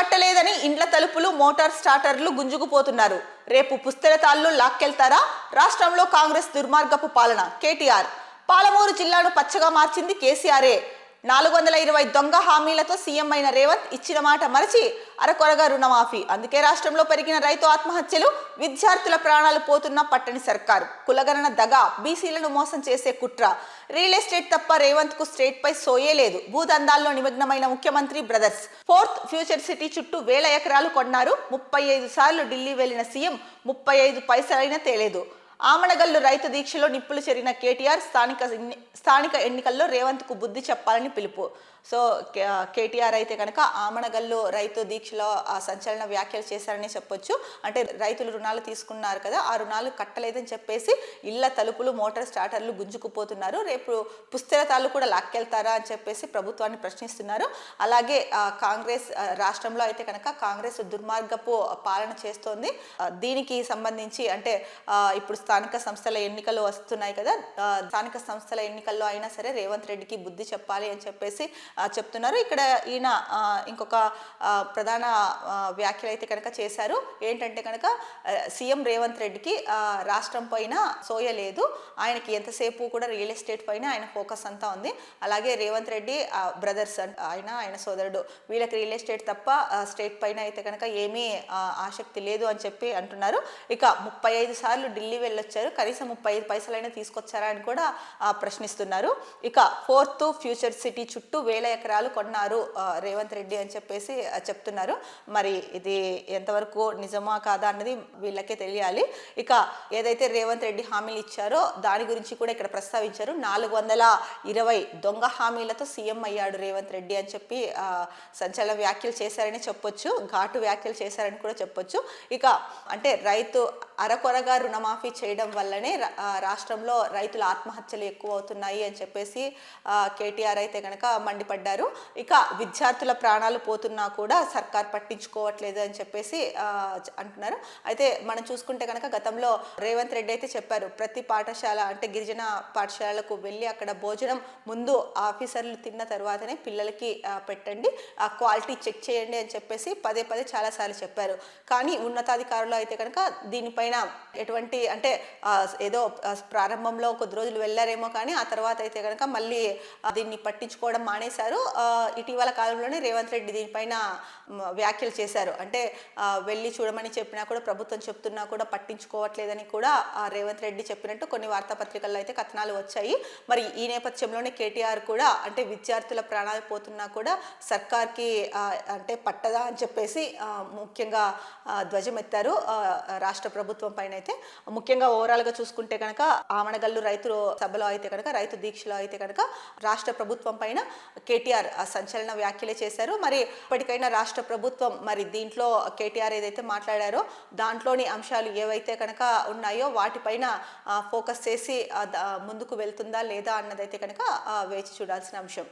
కట్టలేదని ఇండ్ల తలుపులు మోటార్ స్టార్టర్లు గుంజుకుపోతున్నారు. రేపు పుస్తెలతాళ్లు లాక్కెళ్తారా? రాష్ట్రంలో కాంగ్రెస్ దుర్మార్గపు పాలన. కేటీఆర్ పాలమూరు జిల్లాను పచ్చగా మార్చింది కేసీఆరే. 420 దొంగ హామీలతో సీఎం అయిన రేవంత్ ఇచ్చిన మాట మరచి అరకొరగా రుణమాఫీ. అందుకే రాష్ట్రంలో పెరిగిన రైతు ఆత్మహత్యలు, విద్యార్థుల ప్రాణాలు పోతున్న పట్టని సర్కారు. కులగణన దగా, బీసీలను మోసం చేసే కుట్ర. రియల్ ఎస్టేట్ తప్ప రేవంత్ కు స్టేట్ పై సోయే లేదు. భూదందాల్లో నిమగ్నమైన ముఖ్యమంత్రి బ్రదర్స్. ఫోర్త్ ఫ్యూచర్ సిటీ చుట్టూ 1000 ఎకరాలు కొన్నారు. 35 సార్లు ఢిల్లీ వెళ్లిన సీఎం 35 పైసలైనా తేలేదు. ఆమనగల్లు రైతు దీక్షలో నిప్పులు చెరిగిన కేటీఆర్ స్థానిక ఎన్నికల్లో రేవంత్ కు బుద్ధి చెప్పాలని పిలుపు. సో కేటీఆర్ అయితే కనుక ఆమనగల్లు రైతు దీక్షలో సంచలన వ్యాఖ్యలు చేశారని చెప్పొచ్చు. అంటే రైతులు రుణాలు తీసుకున్నారు కదా, ఆ రుణాలు కట్టలేదని చెప్పేసి ఇళ్ల తలుపులు మోటార్ స్టార్టర్లు గుంజుకుపోతున్నారు. రేపు పుస్తెలతాళ్లు కూడా లాక్కెళ్తారా అని చెప్పేసి ప్రభుత్వాన్ని ప్రశ్నిస్తున్నారు. అలాగే కాంగ్రెస్ రాష్ట్రంలో అయితే కనుక కాంగ్రెస్ దుర్మార్గపు పాలన చేస్తోంది. దీనికి సంబంధించి అంటే ఇప్పుడు స్థానిక సంస్థల ఎన్నికలు వస్తున్నాయి కదా, స్థానిక సంస్థల ఎన్నికల్లో అయినా సరే రేవంత్ రెడ్డికి బుద్ధి చెప్పాలి అని చెప్పేసి చెప్తున్నారు. ఇక్కడ ఈయన ఇంకొక ప్రధాన వ్యాఖ్యలు అయితే కనుక చేశారు. ఏంటంటే కనుక సీఎం రేవంత్ రెడ్డికి రాష్ట్రం పైన సోయ లేదు, ఆయనకి ఎంతసేపు కూడా రియల్ ఎస్టేట్ పైన ఆయన ఫోకస్ అంతా ఉంది. అలాగే రేవంత్ రెడ్డి బ్రదర్స్ ఆయన సోదరుడు, వీళ్ళకి రియల్ ఎస్టేట్ తప్ప స్టేట్ పైన అయితే కనుక ఏమీ ఆసక్తి లేదు అని చెప్పి అంటున్నారు. ఇక 35 సార్లు ఢిల్లీ వెళ్ళొచ్చారు, కనీసం 35 పైసలైనా తీసుకొచ్చారా అని కూడా ప్రశ్నిస్తున్నారు. ఇక ఫోర్త్ ఫ్యూచర్ సిటీ చుట్టూ 1000 ఎకరాలు కొన్నారు రేవంత్ రెడ్డి అని చెప్పేసి చెప్తున్నారు. మరి ఇది ఎంతవరకు నిజమా కాదా అన్నది వీళ్ళకే తెలియాలి. ఇక ఏదైతే రేవంత్ రెడ్డి హామీలు ఇచ్చారో దాని గురించి కూడా ఇక్కడ ప్రస్తావించారు. 420 దొంగ హామీలతో సీఎం అయ్యాడు రేవంత్ రెడ్డి అని చెప్పి సంచలన వ్యాఖ్యలు చేశారని చెప్పొచ్చు, ఘాటు వ్యాఖ్యలు చేశారని కూడా చెప్పొచ్చు. ఇక అంటే రైతు అరకొరగా రుణమాఫీ చేయడం వల్లనే రాష్ట్రంలో రైతుల ఆత్మహత్యలు ఎక్కువ అవుతున్నాయి అని చెప్పేసి కేటీఆర్ అయితే కనుక మండిపడ్డారు. ఇక విద్యార్థుల ప్రాణాలు పోతున్నా కూడా సర్కార్ పట్టించుకోవట్లేదు అని చెప్పేసి అంటున్నారు. అయితే మనం చూసుకుంటే కనుక గతంలో రేవంత్ రెడ్డి అయితే చెప్పారు, ప్రతి పాఠశాల అంటే గిరిజన పాఠశాలకు వెళ్ళి అక్కడ భోజనం ముందు ఆఫీసర్లు తిన్న తర్వాతనే పిల్లలకి పెట్టండి, ఆ క్వాలిటీ చెక్ చేయండి అని చెప్పేసి పదే చాలాసార్లు చెప్పారు. కానీ ఉన్నతాధికారులు అయితే కనుక దీనిపైన ఎటువంటి అంటే ఏదో ప్రారంభంలో కొద్ది రోజులు వెళ్ళారేమో కానీ ఆ తర్వాత అయితే కనుక మళ్ళీ దీన్ని పట్టించుకోవడం మానేశారు. ఇటీవల కాలంలోనే రేవంత్ రెడ్డి దీనిపైన వ్యాఖ్యలు చేశారు. అంటే వెళ్ళి చూడమని చెప్పినా కూడా ప్రభుత్వం చెప్తున్నా కూడా పట్టించుకోవట్లేదని కూడా రేవంత్ రెడ్డి చెప్పినట్టు కొన్ని వార్తాపత్రికల్లో అయితే కథనాలు వచ్చాయి. మరి ఈ నేపథ్యంలోనే కేటీఆర్ కూడా అంటే విద్యార్థుల ప్రాణాలు పోతున్నా కూడా సర్కార్కి అంటే పట్టదా అని చెప్పేసి ముఖ్యంగా ధ్వజమెత్తారు రాష్ట్ర ప్రభుత్వం పైన. అయితే ముఖ్యంగా ఓవరాల్గా చూసుకుంటే కనుక ఆమనగల్లు రైతు సభలో అయితే కనుక రైతు దీక్షలో అయితే కనుక రాష్ట్ర ప్రభుత్వం పైన కేటీఆర్ సంచలన వ్యాఖ్యలే చేశారు. మరి ఇప్పటికైనా రాష్ట్ర ప్రభుత్వం మరి దీంట్లో కేటీఆర్ ఏదైతే మాట్లాడారో దాంట్లోని అంశాలు ఏవైతే కనుక ఉన్నాయో వాటిపైన ఫోకస్ చేసి ముందుకు వెళ్తుందా లేదా అన్నదైతే కనుక వేచి చూడాల్సిన అంశం.